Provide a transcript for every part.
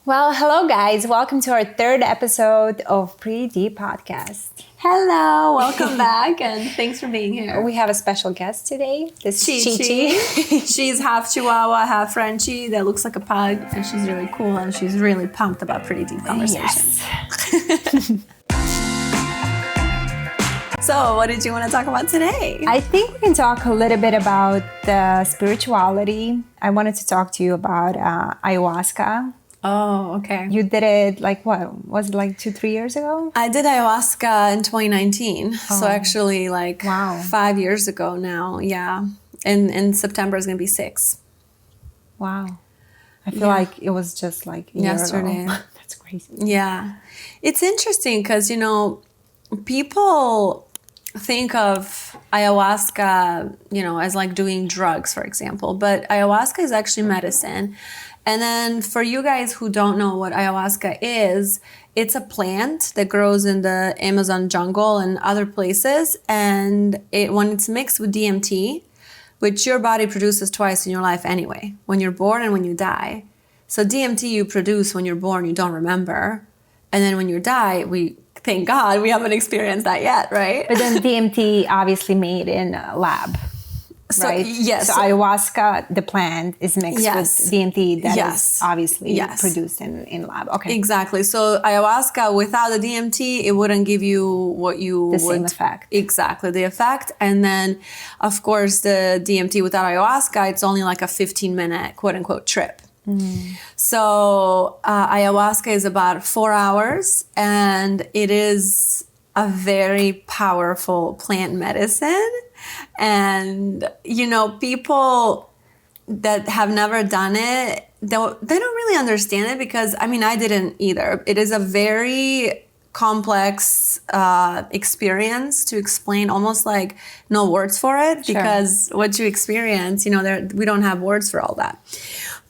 Well, hello guys. Welcome to our third episode of Pretty Deep Podcast. Hello, welcome back, and thanks for being here. We have a special guest today. This is Chi. She's half Chihuahua, half Frenchie that looks like a pug, and she's really cool, and she's really pumped about Pretty Deep conversations. Yes. So, what did you want to talk about today? I think we can talk a little bit about the spirituality. I wanted to talk to you about ayahuasca. Oh, okay. You did it what? Was it 2-3 years ago? I did ayahuasca in 2019. So actually 5 years ago now. Yeah. And in September is going to be 6. Wow. I feel like it was just a year yesterday. ago. That's crazy. Yeah. It's interesting because, people think of ayahuasca, as doing drugs, for example. But ayahuasca is actually medicine. And then for you guys who don't know what ayahuasca is, it's a plant that grows in the Amazon jungle and other places. And when it's mixed with DMT, which your body produces twice in your life anyway, when you're born and when you die. So DMT you produce when you're born, you don't remember. And then when you die, thank God we haven't experienced that yet, right? But then DMT obviously made in a lab. So, right? Yes. So ayahuasca, the plant, is mixed with DMT that is obviously produced in lab. Okay. Exactly. So ayahuasca without the DMT, it wouldn't give you what you the same effect. Exactly, the effect. And then, of course, the DMT without ayahuasca, it's only like a 15-minute quote-unquote trip. So ayahuasca is about 4 hours, and it is a very powerful plant medicine. And, people that have never done it, they don't really understand it because, I didn't either. It is a very complex experience to explain, almost like no words for it, because what you experience, we don't have words for all that.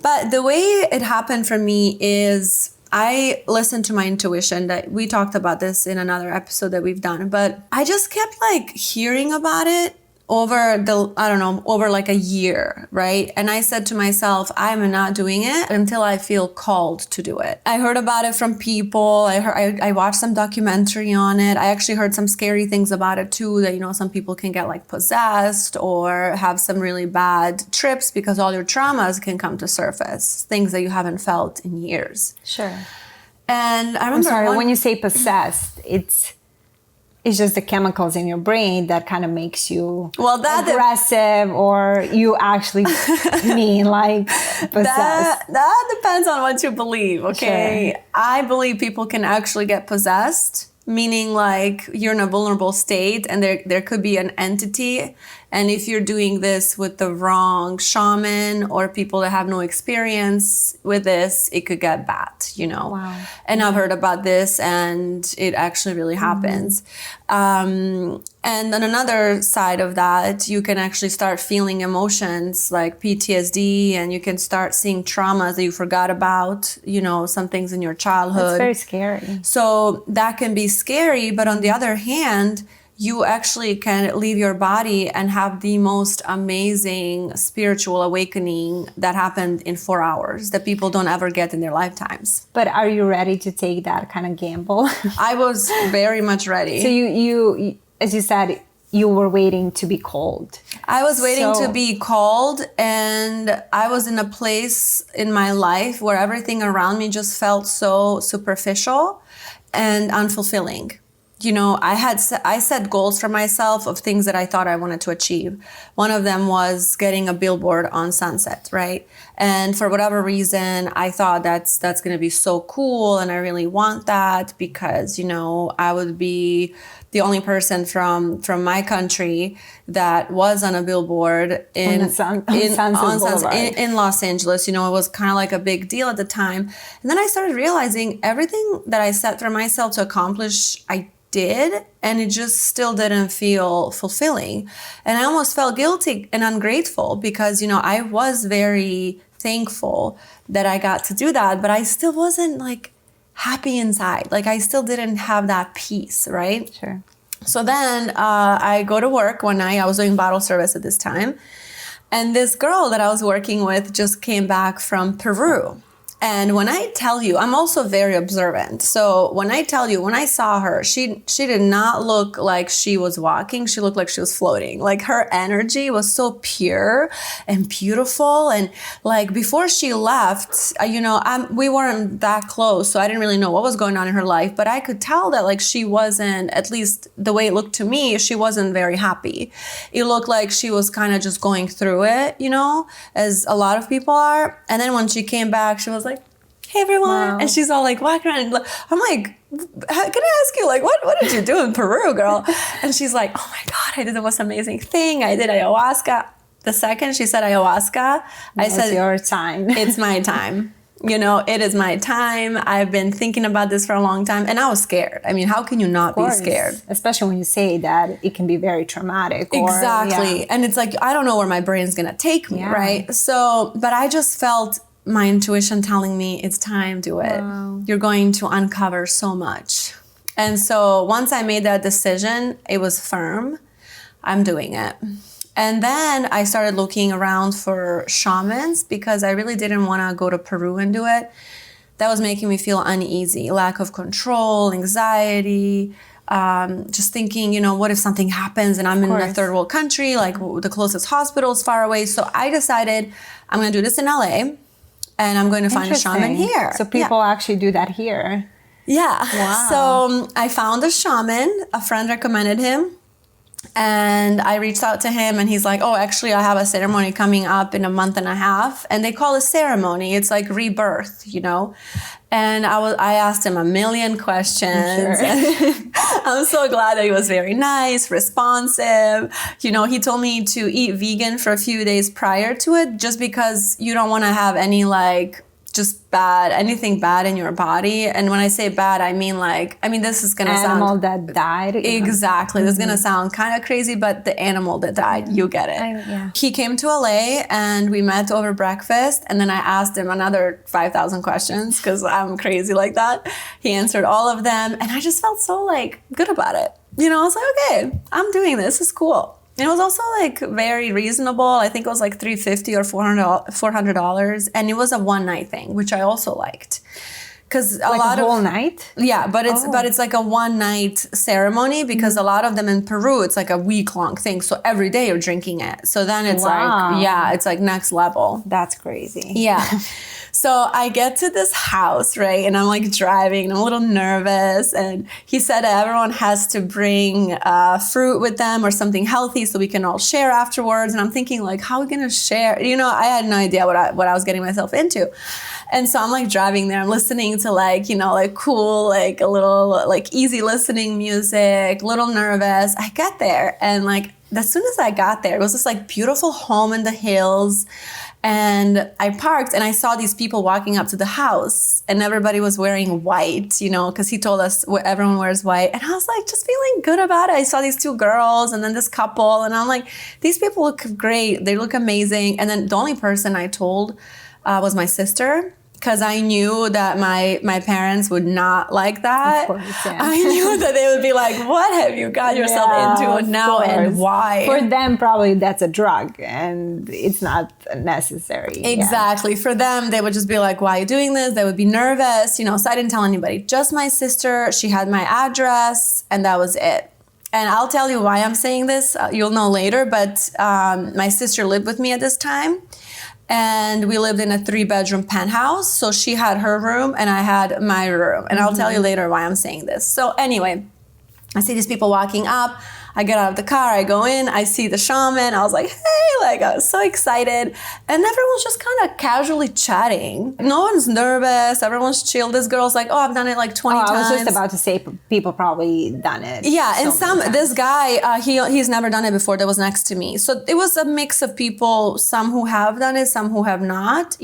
But the way it happened for me is I listened to my intuition. That we talked about this in another episode that we've done, but I just kept hearing about it over a year, right? And I said to myself, I'm not doing it until I feel called to do it. I heard about it from people. I watched some documentary on it. I actually heard some scary things about it too, that, some people can get possessed or have some really bad trips because all your traumas can come to surface, things that you haven't felt in years. Sure. And I remember when you say possessed, it's just the chemicals in your brain that kind of makes you aggressive, or you actually mean possessed? That depends on what you believe, okay? Sure. I believe people can actually get possessed, meaning you're in a vulnerable state and there could be an entity. And if you're doing this with the wrong shaman or people that have no experience with this, it could get bad, Wow. And I've heard about this, and it actually really happens. And on another side of that, you can actually start feeling emotions like PTSD, and you can start seeing traumas that you forgot about, some things in your childhood. That's very scary. So that can be scary, but on the other hand, you actually can leave your body and have the most amazing spiritual awakening that happened in 4 hours that people don't ever get in their lifetimes. But are you ready to take that kind of gamble? I was very much ready. So you, as you said, you were waiting to be called. I was waiting to be called, and I was in a place in my life where everything around me just felt so superficial and unfulfilling. I set goals for myself of things that I thought I wanted to achieve. One of them was getting a billboard on Sunset, right? And for whatever reason, I thought that's going to be so cool, and I really want that because, I would be the only person from my country that was on a billboard in Los Angeles. It was kind of like a big deal at the time. And then I started realizing everything that I set for myself to accomplish, I did, and it just still didn't feel fulfilling. And I almost felt guilty and ungrateful because, I was very thankful that I got to do that, but I still wasn't happy inside. I still didn't have that peace, right? Sure. So then I go to work one night. I was doing bottle service at this time. And this girl that I was working with just came back from Peru. And when I tell you, I'm also very observant. So when I tell you, when I saw her, she did not look like she was walking. She looked like she was floating. Like her energy was so pure and beautiful. And like before she left, we weren't that close. So I didn't really know what was going on in her life, but I could tell that like she wasn't, at least the way it looked to me, she wasn't very happy. It looked like she was kind of just going through it, as a lot of people are. And then when she came back, she was like, hey everyone. Wow. And she's all like walking around. And I'm like, can I ask you, like, what did you do in Peru, girl? And she's like, oh my God, I did the most amazing thing. I did ayahuasca. The second she said ayahuasca, I said, your time. It's my time. It is my time. I've been thinking about this for a long time. And I was scared. I mean, how can you not be scared? Especially when you say that it can be very traumatic. Exactly. Yeah. And it's like, I don't know where my brain's going to take me, right? So, but I just felt my intuition telling me it's time, do it. Wow. You're going to uncover so much. And so once I made that decision, it was firm. I'm doing it. And then I started looking around for shamans because I really didn't want to go to Peru and do it. That was making me feel uneasy, lack of control, anxiety, just thinking, what if something happens and I'm in a third world country, like the closest hospital is far away. So I decided I'm going to do this in LA. And I'm going to find a shaman here. So people actually do that here. Yeah. Wow. So I found a shaman. A friend recommended him. And I reached out to him and he's like, oh, actually, I have a ceremony coming up in a month and a half. And they call it ceremony. It's like rebirth, And I asked him a million questions. Sure. I'm so glad that he was very nice, responsive. He told me to eat vegan for a few days prior to it, just because you don't want to have any anything bad in your body. And when I say bad, I mean this is going to sound... Animal that died. Exactly. This is going to sound kind of crazy, but the animal that died, you get it. Yeah. He came to LA and we met over breakfast. And then I asked him another 5,000 questions because I'm crazy like that. He answered all of them. And I just felt so good about it. I was like, okay, I'm doing this. It's cool. And it was also very reasonable. I think it was $350 or $400, and it was a one night thing, which I also liked, because a whole night. Yeah, but it's like a one night ceremony because a lot of them in Peru it's like a week long thing. So every day you're drinking it. So then it's it's like next level. That's crazy. Yeah. So I get to this house, right? And I'm driving and I'm a little nervous. And he said everyone has to bring fruit with them or something healthy so we can all share afterwards. And I'm thinking how are we going to share? I had no idea what I was getting myself into. And so I'm driving there. I'm listening to cool, a little easy listening music, a little nervous. I get there. And as soon as I got there, it was this beautiful home in the hills. And I parked and I saw these people walking up to the house and everybody was wearing white, because he told us everyone wears white. And I was just feeling good about it. I saw these two girls and then this couple and I'm these people look great. They look amazing. And then the only person I told was my sister, because I knew that my parents would not like that. Of course, yeah. I knew that they would be like, what have you got yourself into now and why? For them, probably that's a drug and it's not necessary. Exactly. Yeah. For them, they would just be like, why are you doing this? They would be nervous, So I didn't tell anybody. Just my sister. She had my address and that was it. And I'll tell you why I'm saying this. You'll know later. But my sister lived with me at this time. And we lived in a 3-bedroom penthouse. So she had her room and I had my room. And I'll tell you later why I'm saying this. So anyway, I see these people walking up. I get out of the car, I go in, I see the shaman. I was like, hey, I was so excited. And everyone's just kind of casually chatting. No one's nervous. Everyone's chill. This girl's like, oh, I've done it 20 times. I was just about to say people probably done it. Yeah, and this guy, he's never done it before that was next to me. So it was a mix of people, some who have done it, some who have not,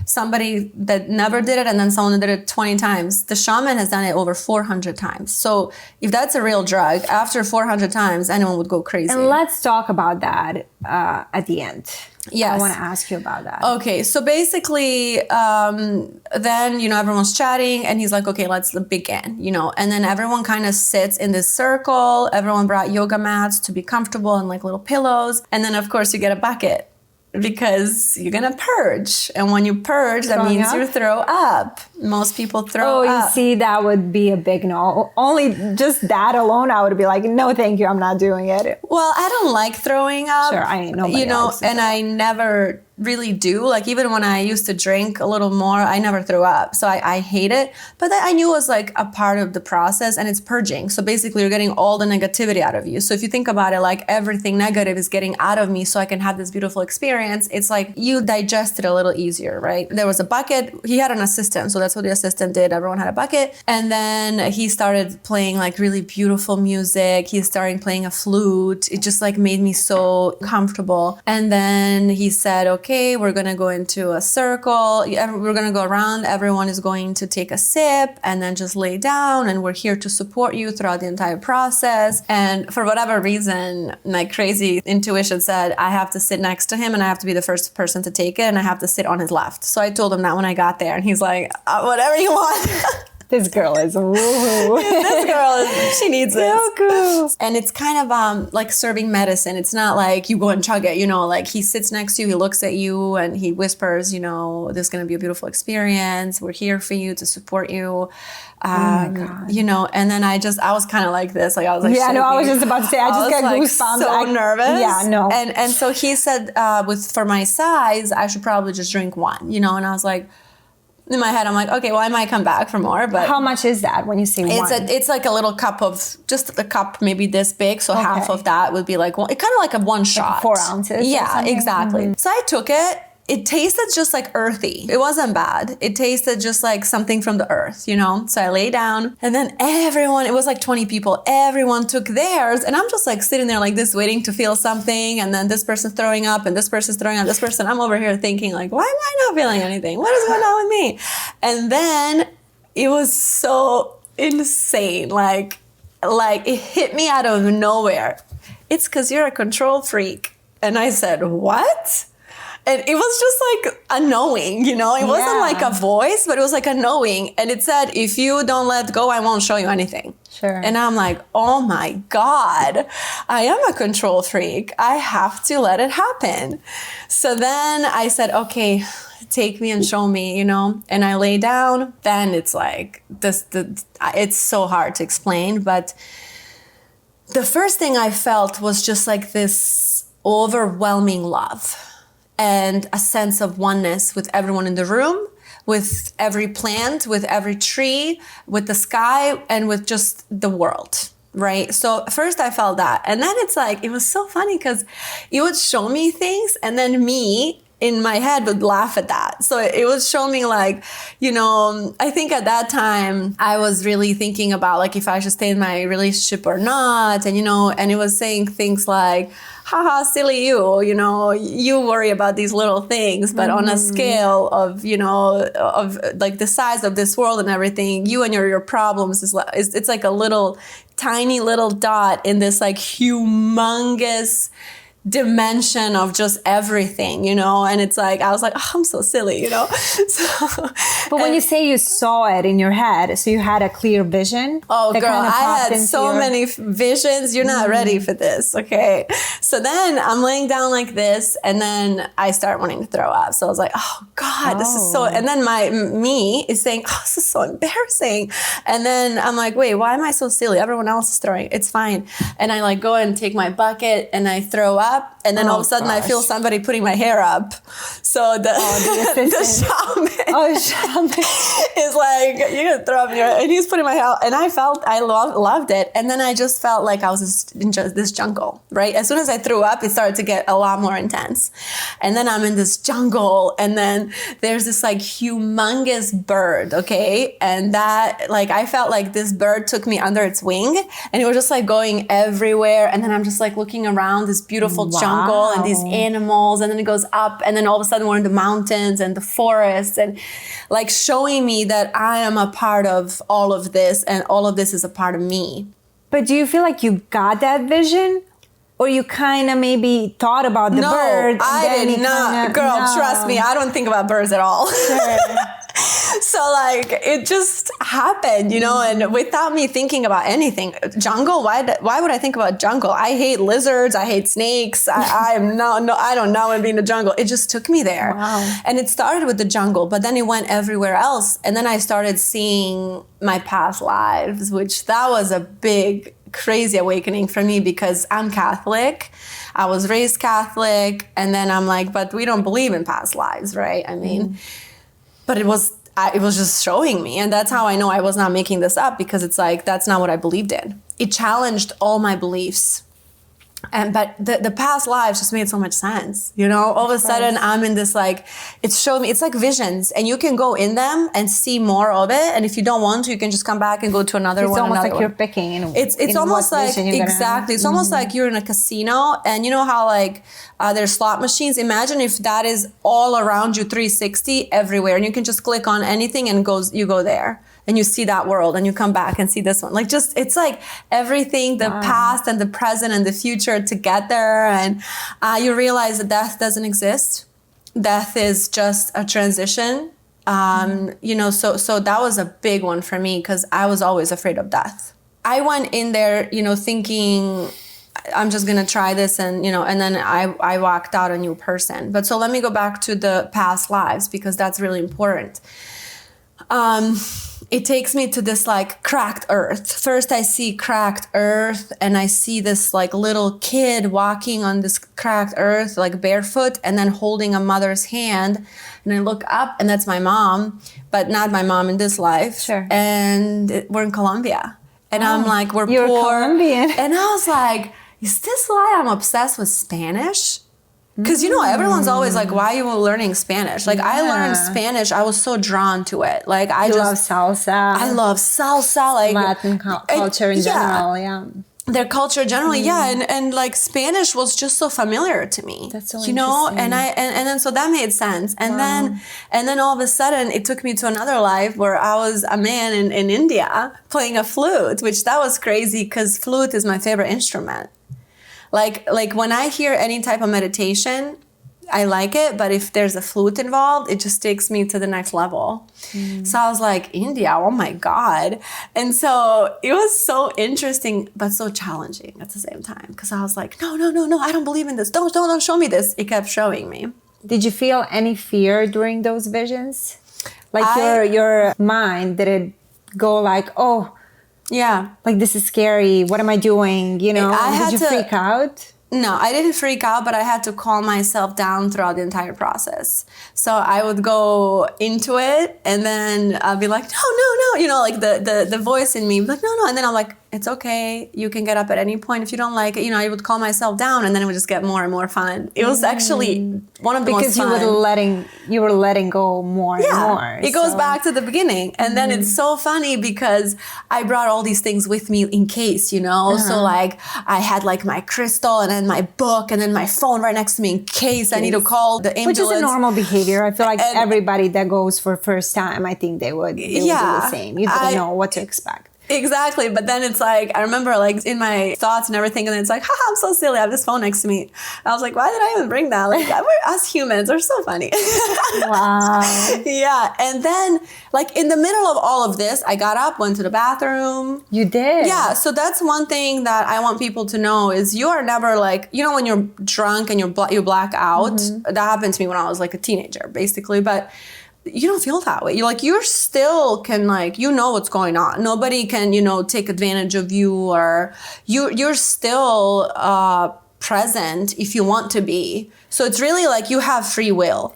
somebody that never did it and then someone that did it 20 times. The shaman has done it over 400 times. So if that's a real drug, after 400 times, anyone would go crazy. And let's talk about that at the end. Yes. I want to ask you about that. Okay. So basically, then, everyone's chatting and he's like, okay, let's begin, and then everyone kind of sits in this circle. Everyone brought yoga mats to be comfortable and little pillows. And then of course you get a bucket. because you're gonna purge, and when you purge, that means you throw up. Most people throw up. Oh, you see, that would be a big no. Only just that alone, I would be like, no, thank you, I'm not doing it. Well, I don't like throwing up. Sure, I know. You know, and I never really do. Like, even when I used to drink a little more, I never threw up. So I hate it. But that I knew was like a part of the process, and it's purging. So basically you're getting all the negativity out of you. So if you think about it, like everything negative is getting out of me so I can have this beautiful experience. It's like you digest it a little easier, right? There was a bucket. He had an assistant. So that's what the assistant did. Everyone had a bucket. And then he started playing like really beautiful music. He started playing a flute. It just like made me so comfortable. And then he said, okay, we're going to go into a circle. We're going to go around. Everyone is going to take a sip and then just lay down. And we're here to support you throughout the entire process. And for whatever reason, my crazy intuition said, I have to sit next to him and I have to be the first person to take it. And I have to sit on his left. So I told him that when I got there, and he's like, whatever you want. This girl is woohoo. This girl she needs this. So cool. And it's kind of like serving medicine. It's not like you go and chug it, you know, like he sits next to you, he looks at you and he whispers, you know, this is going to be a beautiful experience. We're here for you to support you. You know, and then I was kind of like this, like I was like, yeah, no, I was just about to say, I just got like goosebumps. So nervous. Yeah, no. And so he said, for my size, I should probably just drink one, you know, and I was like, in my head, I'm like, okay, well, I might come back for more, but how much is that when you say one? It's like a little cup of, just a cup maybe this big, so half of that would be like one. It's kind of like a one shot, like 4 ounces. Yeah, exactly. Mm-hmm. So I took it. It tasted just like earthy. It wasn't bad. It tasted just like something from the earth, you know? So I lay down, and then everyone, it was like 20 people, everyone took theirs. And I'm just like sitting there like this, waiting to feel something. And then this person's throwing up, and this person's throwing up, this person. I'm over here thinking like, why am I not feeling anything? What is going on with me? And then it was so insane. Like it hit me out of nowhere. It's because you're a control freak. And I said, what? And it was just like a knowing, you know, it wasn't like a voice, but it was like a knowing. And it said, if you don't let go, I won't show you anything. Sure. And I'm like, oh my God, I am a control freak. I have to let it happen. So then I said, okay, take me and show me, you know, and I lay down. Then it's like it's so hard to explain. But the first thing I felt was just like this overwhelming love. And a sense of oneness with everyone in the room, with every plant, with every tree, with the sky, and with just the world, right? So first I felt that. And then it's like, it was so funny because it would show me things, and then me in my head would laugh at that. So it was showing me like, you know, I think at that time I was really thinking about like if I should stay in my relationship or not. And, you know, and it was saying things like, haha, silly you know, you worry about these little things, but on a scale of, you know, of like the size of this world and everything, you and your problems it's like a little tiny little dot in this like humongous dimension of just everything, you know? And it's like, I was like, oh, I'm so silly, you know? But when you say you saw it in your head, so you had a clear vision? Oh, girl, I had so many visions. You're not ready for this, okay? So then I'm laying down like this, and then I start wanting to throw up. So I was like, oh, God, this is so... And then me is saying, oh, this is so embarrassing. And then I'm like, wait, why am I so silly? Everyone else is throwing. It's fine. And I like go and take my bucket, and I throw up. And then all of a sudden I feel somebody putting my hair up. So the shaman is like, you're going to throw up your hair. And he's putting my hair up. And I loved it. And then I just felt like I was in this jungle, right? As soon as I threw up, it started to get a lot more intense. And then I'm in this jungle. And then there's this like humongous bird, okay? And that, like, I felt like this bird took me under its wing. And it was just like going everywhere. And then I'm just like looking around this beautiful jungle and these animals, and then it goes up, and then all of a sudden we're in the mountains and the forests, and like showing me that I am a part of all of this, and all of this is a part of me. But do you feel like you got that vision? Or you kind of maybe thought about the bird? No, I did not. Girl, trust me, I don't think about birds at all. Sure. So like it just happened, you know, and without me thinking about anything. Jungle, why would I think about jungle? I hate lizards, I hate snakes. I don't know when being in the jungle. It just took me there. Wow. And it started with the jungle, but then it went everywhere else. And then I started seeing my past lives, which that was a big, crazy awakening for me because I'm Catholic. I was raised Catholic. And then I'm like, but we don't believe in past lives, right? I mean, but it was just showing me. And that's how I know I was not making this up, because it's like, that's not what I believed in. It challenged all my beliefs. But the past lives just made so much sense, you know. All of a sudden, I'm in this, like, it showed me, it's like visions, and you can go in them and see more of it. And if you don't want to, you can just come back and go to another one. It's almost like one. You're picking. It's almost like, exactly. It's almost like you're in a casino, and you know how like there's slot machines. Imagine if that is all around you, 360 everywhere, and you can just click on anything and you go there. And you see that world, and you come back and see this one. Like, just, it's like everything, the past and the present and the future together. And you realize that death doesn't exist. Death is just a transition. You know, so that was a big one for me, because I was always afraid of death. I went in there, you know, thinking I'm just going to try this, and, you know, and then I walked out a new person. But so let me go back to the past lives, because that's really important. It takes me to this like cracked earth. First I see cracked earth, and I see this like little kid walking on this cracked earth, like barefoot, and then holding a mother's hand. And I look up, and that's my mom, but not my mom in this life. Sure. And we're in Colombia. And I'm like, you're poor. Colombian. And I was like, is this why I'm obsessed with Spanish? Because, you know, everyone's always like, why are you learning Spanish? Like, I learned Spanish. I was so drawn to it. Like, I love salsa. I love salsa. Like, Latin culture in general, yeah. Their culture generally, yeah. And like, Spanish was just so familiar to me. That's so you know? interesting. And then so that made sense. And then all of a sudden, it took me to another life where I was a man in India playing a flute, which that was crazy, because flute is my favorite instrument. Like when I hear any type of meditation, I like it, but if there's a flute involved, it just takes me to the next level. So I was like, India, oh my God. And so it was so interesting, but so challenging at the same time, because I was like, no, I don't believe in this. Don't show me this. It kept showing me. Did you feel any fear during those visions? Like your mind, did it go like, oh, yeah, like, this is scary. What am I doing? You know, did you freak out? No, I didn't freak out, but I had to calm myself down throughout the entire process. So I would go into it, and then I'll be like, no, you know, like the voice in me, like, no. And then I'm like, it's okay. You can get up at any point if you don't like it. You know, I would calm myself down, and then it would just get more and more fun. It was actually one of the most fun. Because you were letting go more and more. It goes back to the beginning. And then it's so funny, because I brought all these things with me in case, you know. So like, I had like my crystal, and then my book, and then my phone right next to me in case I need to call the ambulance. Which is a normal behavior. I feel like everybody that goes for first time, I think they would do the same. You don't know what to expect. Exactly. But then it's like, I remember like in my thoughts and everything, and then it's like, haha, I'm so silly. I have this phone next to me. I was like, why did I even bring that? Like, us humans are so funny. Wow. Yeah. And then like in the middle of all of this, I got up, went to the bathroom. You did? Yeah. So that's one thing that I want people to know is you are never like, you know, when you're drunk and you black out, that happened to me when I was like a teenager, basically. But you don't feel that way. You're still can like, you know what's going on. Nobody can, you know, take advantage of you, or you're still present if you want to be. So it's really like you have free will.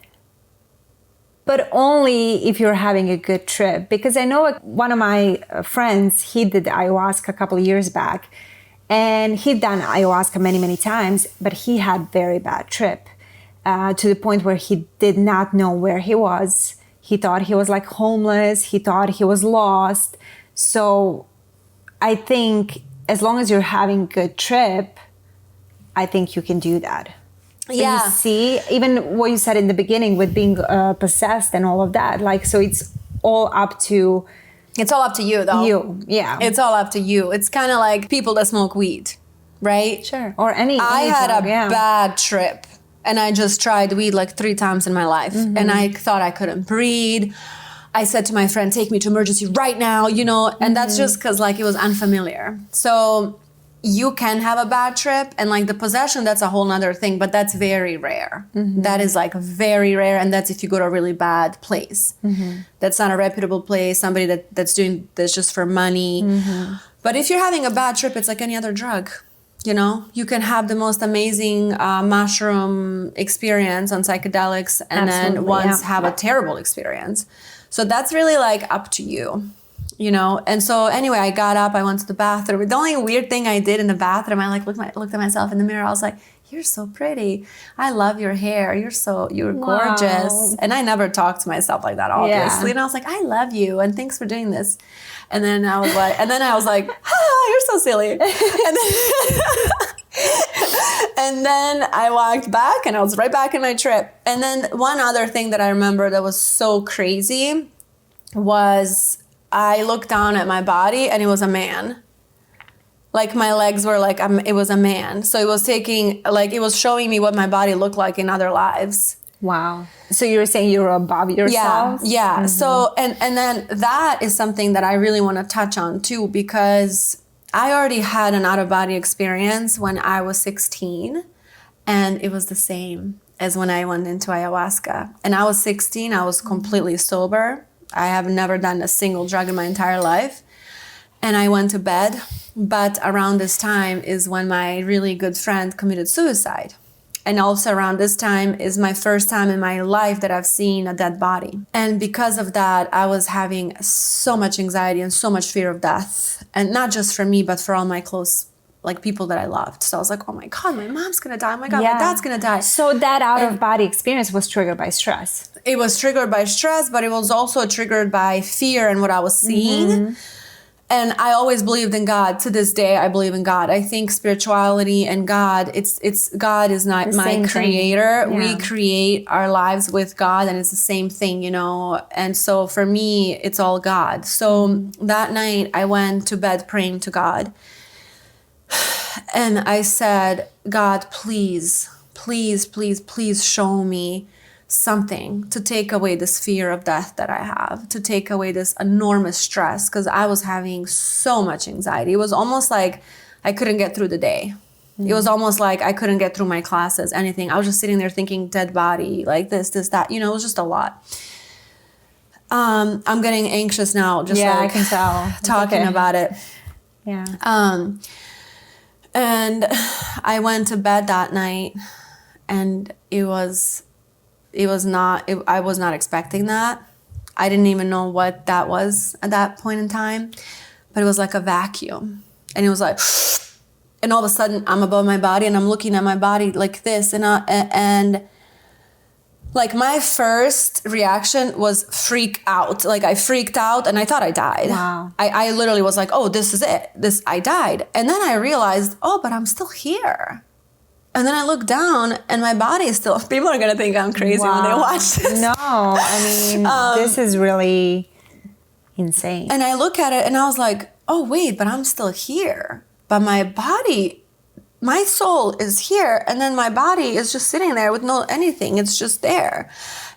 But only if you're having a good trip. Because I know one of my friends, he did ayahuasca a couple of years back, and he'd done ayahuasca many, many times, but he had very bad trip to the point where he did not know where he was. He thought he was like homeless. He thought he was lost. So I think as long as you're having a good trip, I think you can do that. Yeah. You see, even what you said in the beginning with being possessed and all of that. Like, so it's all up to... It's all up to you, though. You, yeah. It's all up to you. It's kind of like people that smoke weed, right? Sure. Or any I had drug, a bad trip. And I just tried weed like 3 times in my life. And I thought I couldn't breathe. I said to my friend, take me to emergency right now, you know, and that's just because like it was unfamiliar. So you can have a bad trip, and like the possession, that's a whole nother thing, but that's very rare. That is like very rare, and that's if you go to a really bad place. That's not a reputable place, somebody that's doing this just for money. But if you're having a bad trip, it's like any other drug. You know, you can have the most amazing mushroom experience on psychedelics and then once have a terrible experience. So that's really like up to you. You know, and so anyway, I got up, I went to the bathroom. The only weird thing I did in the bathroom, I like looked at myself in the mirror. I was like, you're so pretty. I love your hair. You're gorgeous. And I never talked to myself like that, obviously. Yeah. And I was like, I love you. And thanks for doing this. And then I was like, you're so silly. And then I walked back and I was right back in my trip. And then one other thing that I remember that was so crazy was I looked down at my body and it was a man. Like my legs were like, it was a man. So it was showing me what my body looked like in other lives. Wow. So you were saying you were above yourself? Yeah. So, and then that is something that I really want to touch on too, because I already had an out-of-body experience when I was 16, and it was the same as when I went into ayahuasca. And I was 16, I was completely sober. I have never done a single drug in my entire life. And I went to bed. But around this time is when my really good friend committed suicide. And also around this time is my first time in my life that I've seen a dead body. And because of that, I was having so much anxiety and so much fear of death. And not just for me, but for all my close like people that I loved. So I was like, oh my God, my mom's gonna die. Oh my God, my dad's gonna die. So that out-of-body experience was triggered by stress. It was triggered by stress, but it was also triggered by fear and what I was seeing. And I always believed in God. To this day, I believe in God. I think spirituality and God, it's God is not my creator. Yeah. We create our lives with God, and it's the same thing, you know. And so for me, it's all God. So that night, I went to bed praying to God. And I said, God, please, please, please, please show me something to take away this fear of death that I have, to take away this enormous stress, because I was having so much anxiety. It was almost like I couldn't get through the day. It was almost like I couldn't get through my classes, anything. I was just sitting there thinking dead body, like this, that, you know, it was just a lot. I'm getting anxious now, just I can tell. Talking about it. Yeah. And I went to bed that night, and I was not expecting that. I didn't even know what that was at that point in time, but it was like a vacuum. And it was like, and all of a sudden I'm above my body and I'm looking at my body like this. And like my first reaction was freak out. Like I freaked out and I thought I died. Wow. I literally was like, oh, this is it. I died. And then I realized, oh, but I'm still here. And then I look down and my body is still, people are going to think I'm crazy when they watch this. No, I mean, this is really insane. And I look at it and I was like, oh, wait, but I'm still here. But my body, my soul is here. And then my body is just sitting there with no anything. It's just there.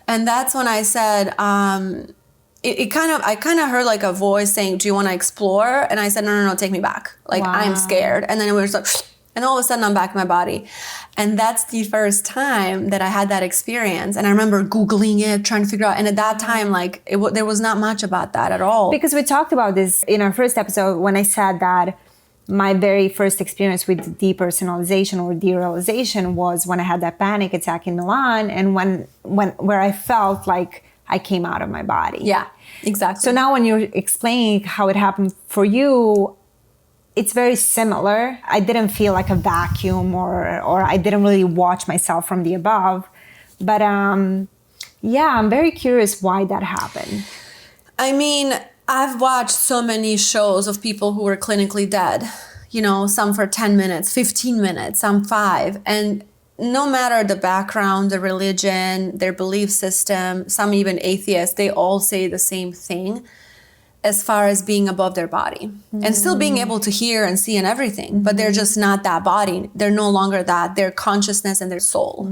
And that's when I said, I kind of heard like a voice saying, do you want to explore? And I said, no, take me back. Like, I'm scared. And then it was like, and all of a sudden I'm back in my body. And that's the first time that I had that experience. And I remember Googling it, trying to figure out. And at that time, like there was not much about that at all. Because we talked about this in our first episode when I said that my very first experience with depersonalization or derealization was when I had that panic attack in Milan, and where I felt like I came out of my body. Yeah, exactly. So now when you're explaining how it happened for you, it's very similar. I didn't feel like a vacuum or I didn't really watch myself from the above. But I'm very curious why that happened. I mean, I've watched so many shows of people who were clinically dead, you know, some for 10 minutes, 15 minutes, some 5. And no matter the background, the religion, their belief system, some even atheists, they all say the same thing as far as being above their body and still being able to hear and see and everything, but they're just not that body. They're no longer that, their consciousness and their soul.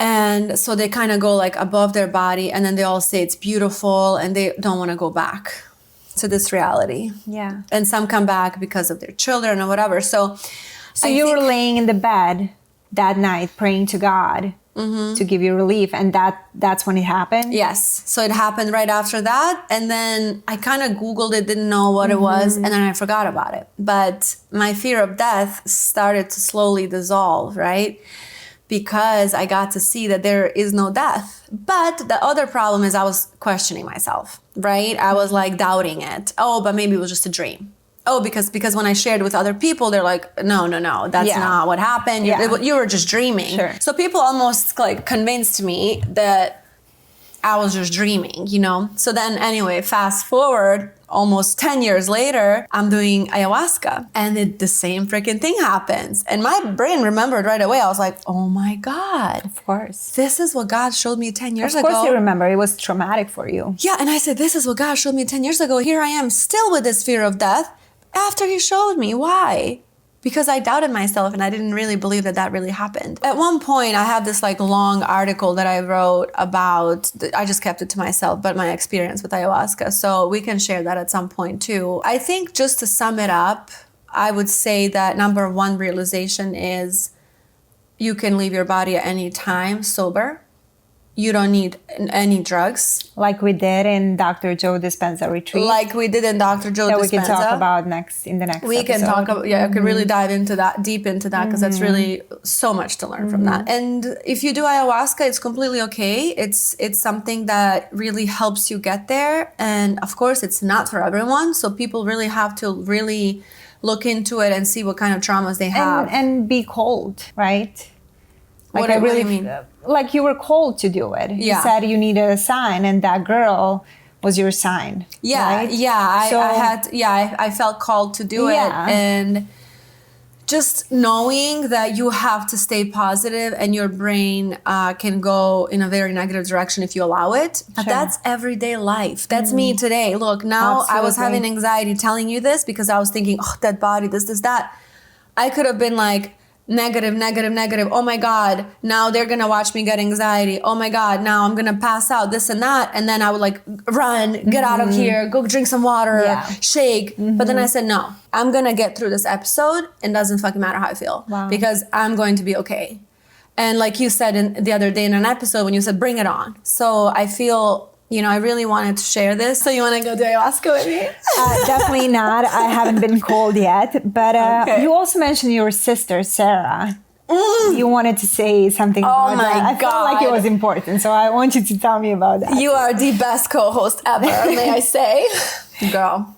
And so they kind of go like above their body, and then they all say it's beautiful, and they don't want to go back to this reality. Yeah. And some come back because of their children or whatever. So you were laying in the bed that night praying to God to give you relief, and that's when it happened? Yes. So it happened right after that. And then I kind of Googled it, didn't know what it was, and then I forgot about it. But my fear of death started to slowly dissolve, right? Because I got to see that there is no death. But the other problem is I was questioning myself, right? I was like doubting it. Oh, but maybe it was just a dream. Oh, because when I shared with other people, they're like, no, that's not what happened. You were just dreaming. Sure. So people almost like convinced me that I was just dreaming, you know? So then anyway, fast forward almost 10 years later, I'm doing ayahuasca, and the same freaking thing happens. And my brain remembered right away. I was like, oh my God. Of course. This is what God showed me 10 years ago. Of course you remember. It was traumatic for you. Yeah, and I said, this is what God showed me 10 years ago. Here I am still with this fear of death after he showed me. Why? Because I doubted myself and I didn't really believe that really happened. At one point, I have this like long article that I wrote about, I just kept it to myself, but my experience with ayahuasca. So we can share that at some point too. I think just to sum it up, I would say that number one realization is you can leave your body at any time sober. You don't need any drugs. Like we did in Dr. Joe Dispenza retreat. Like we did in Dr. Joe Dispenza. That we can talk about in the next We episode. can talk about, I could really dive into that, deep into that, because that's really so much to learn from that. And if you do ayahuasca, it's completely okay. It's something that really helps you get there. And of course, it's not for everyone. So people really have to really look into it and see what kind of traumas they have. And be cold, right? What do you mean? Like you were called to do it. Yeah. You said you needed a sign, and that girl was your sign. Yeah, right? yeah. I felt called to do it, and just knowing that you have to stay positive, and your brain can go in a very negative direction if you allow it. But that's everyday life. That's me today. Look, now I was having anxiety telling you this because I was thinking, oh, that body, this, that. I could have been like, negative. Oh my God, now they're gonna watch me get anxiety. Oh my God, now I'm gonna pass out, this and that. And then I would like run, get out of here, go drink some water, shake. But then I said, no, I'm gonna get through this episode, and doesn't fucking matter how I feel because I'm going to be okay. And like you said the other day in an episode when you said, bring it on. So I feel, I really wanted to share this. So you want to go do ayahuasca with me? Definitely not. I haven't been called yet. But you also mentioned your sister, Sarah. You wanted to say something about that. I felt like it was important. So I want you to tell me about that. You are the best co-host ever, may I say. Girl.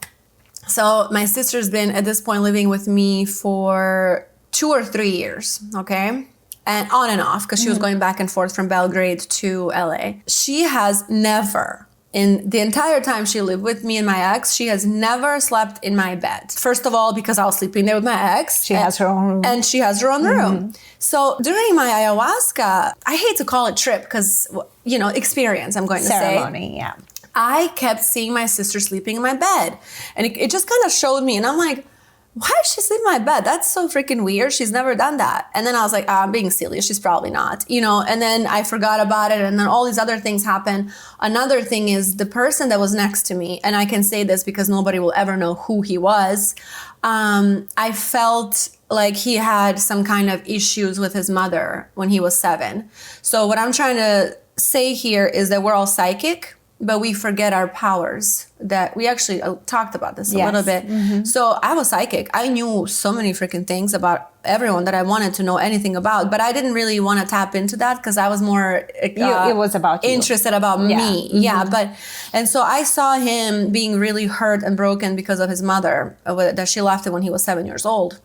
So my sister's been at this point living with me for 2 or 3 years, okay? And on and off, because she was going back and forth from Belgrade to LA. She has never, in the entire time she lived with me and my ex, she has never slept in my bed. First of all, because I was sleeping there with my ex. She has her own room. And she has her own room. So during my ayahuasca, I hate to call it trip because, experience, I'm going to say. Ceremony, yeah. I kept seeing my sister sleeping in my bed. And it just kind of showed me. And I'm like, why does she sleep in my bed? That's so freaking weird. She's never done that. And then I was like, I'm being silly. She's probably not, and then I forgot about it. And then all these other things happen. Another thing is the person that was next to me, and I can say this because nobody will ever know who he was. I felt like he had some kind of issues with his mother when he was 7. So what I'm trying to say here is that we're all psychic, but we forget our powers. That we actually talked about this a little bit. So I was psychic. I knew so many freaking things about everyone that I wanted to know anything about, but I didn't really want to tap into that because I was more it was about you. Interested about me. Yeah, and so I saw him being really hurt and broken because of his mother that she left him when he was 7 years old.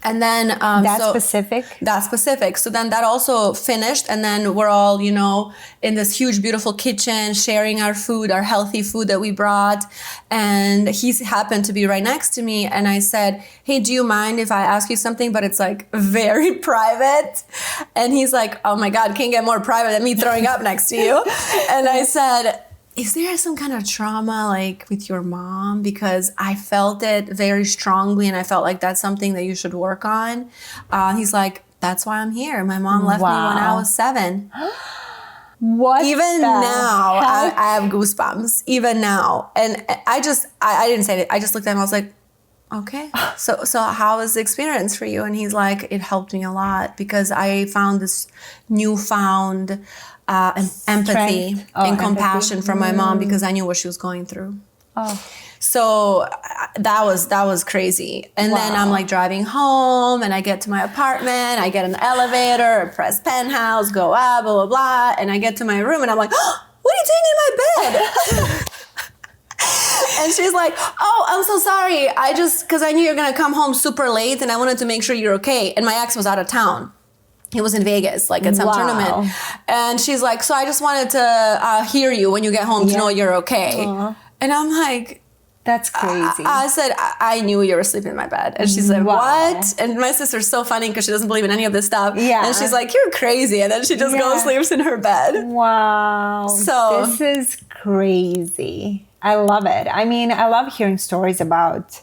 And then That's specific. So then that also finished, and then we're all, in this huge, beautiful kitchen, sharing our food, our healthy food that we brought. And he happened to be right next to me, and I said, "Hey, do you mind if I ask you something? But it's like very private." And he's like, "Oh my God, can't get more private than me throwing up next to you." And I said, is there some kind of trauma like with your mom? Because I felt it very strongly and I felt like that's something that you should work on. He's like, that's why I'm here. My mom left me when I was 7. What? Even now, I have goosebumps. Even now. And I didn't say it. I just looked at him. I was like, okay. So how was the experience for you? And he's like, it helped me a lot because I found this newfound empathy and compassion from my mom because I knew what she was going through. Oh. So that was crazy. And then I'm like driving home and I get to my apartment, I get an elevator, press penthouse, go up, blah, blah, blah. And I get to my room and I'm like, oh, what are you doing in my bed? And she's like, oh, I'm so sorry. Because I knew you're going to come home super late and I wanted to make sure you're okay. And my ex was out of town. He was in Vegas, like at some tournament. And she's like, so I just wanted to hear you when you get home to know you're okay. And I'm like, that's crazy. I said, I knew you were sleeping in my bed. And she said, what? And my sister's so funny because she doesn't believe in any of this stuff. Yeah. And she's like, you're crazy. And then she just goes sleeps in her bed. Wow. So this is crazy. I love it. I mean, I love hearing stories about,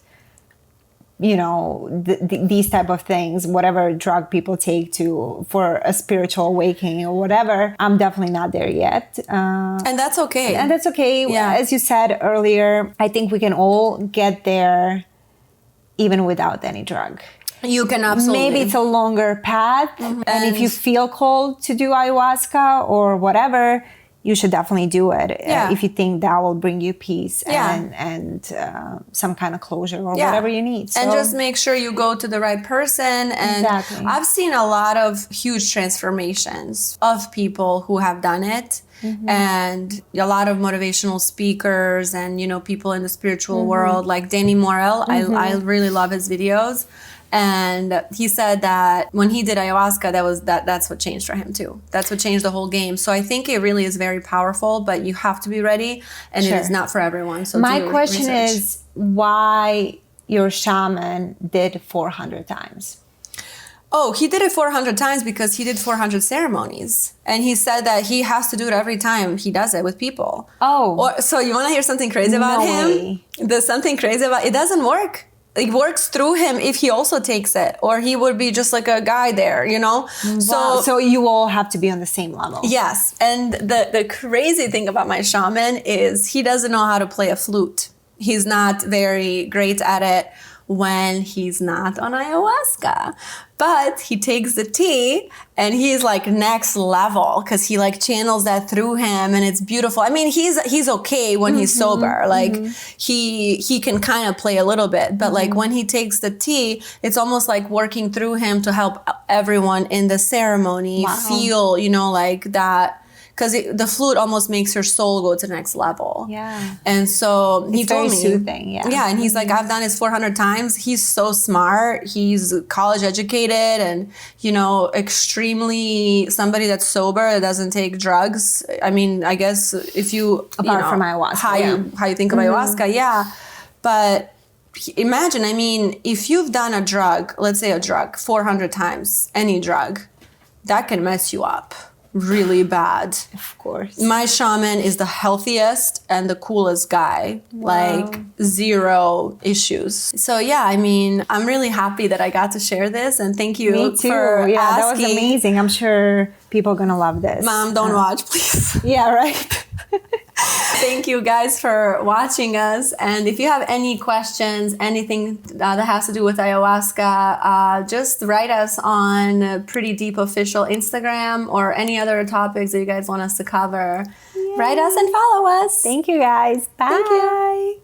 you know, these type of things, whatever drug people take for a spiritual awakening or whatever. I'm definitely not there yet. And that's okay. And that's okay. Yeah. As you said earlier, I think we can all get there even without any drug. You can absolutely. Maybe it's a longer path. And if you feel called to do ayahuasca or whatever, you should definitely do it if you think that will bring you peace and some kind of closure or whatever you need. So, and just make sure you go to the right person. And I've seen a lot of huge transformations of people who have done it. And a lot of motivational speakers and, you know, people in the spiritual world like Danny Morel. I really love his videos. And he said that when he did ayahuasca, that's what changed for him too. That's what changed the whole game. So I think it really is very powerful, but you have to be ready, and it is not for everyone. So my question is why your shaman did 400 times. Oh, he did it 400 times because he did 400 ceremonies. And he said that he has to do it every time he does it with people. Oh. So you want to hear something crazy about him? There's something crazy about it. Doesn't work. It works through him if he also takes it, or he would be just like a guy there, you know? Wow. So you all have to be on the same level. Yes. And the crazy thing about my shaman is he doesn't know how to play a flute. He's not very great at it when he's not on ayahuasca. But he takes the tea and he's like next level because he like channels that through him and it's beautiful. I mean, he's okay when he's sober. Like he can kind of play a little bit, but like when he takes the tea, it's almost like working through him to help everyone in the ceremony feel, you know, like that. Because the flute almost makes your soul go to the next level. Yeah. And so he told me. It's very soothing, yeah. Yeah, and he's like, I've done this 400 times. He's so smart. He's college educated and, you know, extremely somebody that's sober, that doesn't take drugs. I mean, I guess if you... Apart from ayahuasca, how you think of ayahuasca, But imagine, I mean, if you've done a drug, let's say a drug, 400 times, any drug, that can mess you up really bad. Of course. My shaman is the healthiest and the coolest guy. Like zero issues. So yeah, I mean, I'm really happy that I got to share this, and thank you Me too. for asking. That was amazing. I'm sure people are gonna love this. Mom, don't watch, please. Yeah, right. Thank you guys for watching us. And if you have any questions, anything that has to do with ayahuasca, just write us on Pretty Deep Official Instagram or any other topics that you guys want us to cover. Write us and follow us. Thank you guys. Bye. Thank you.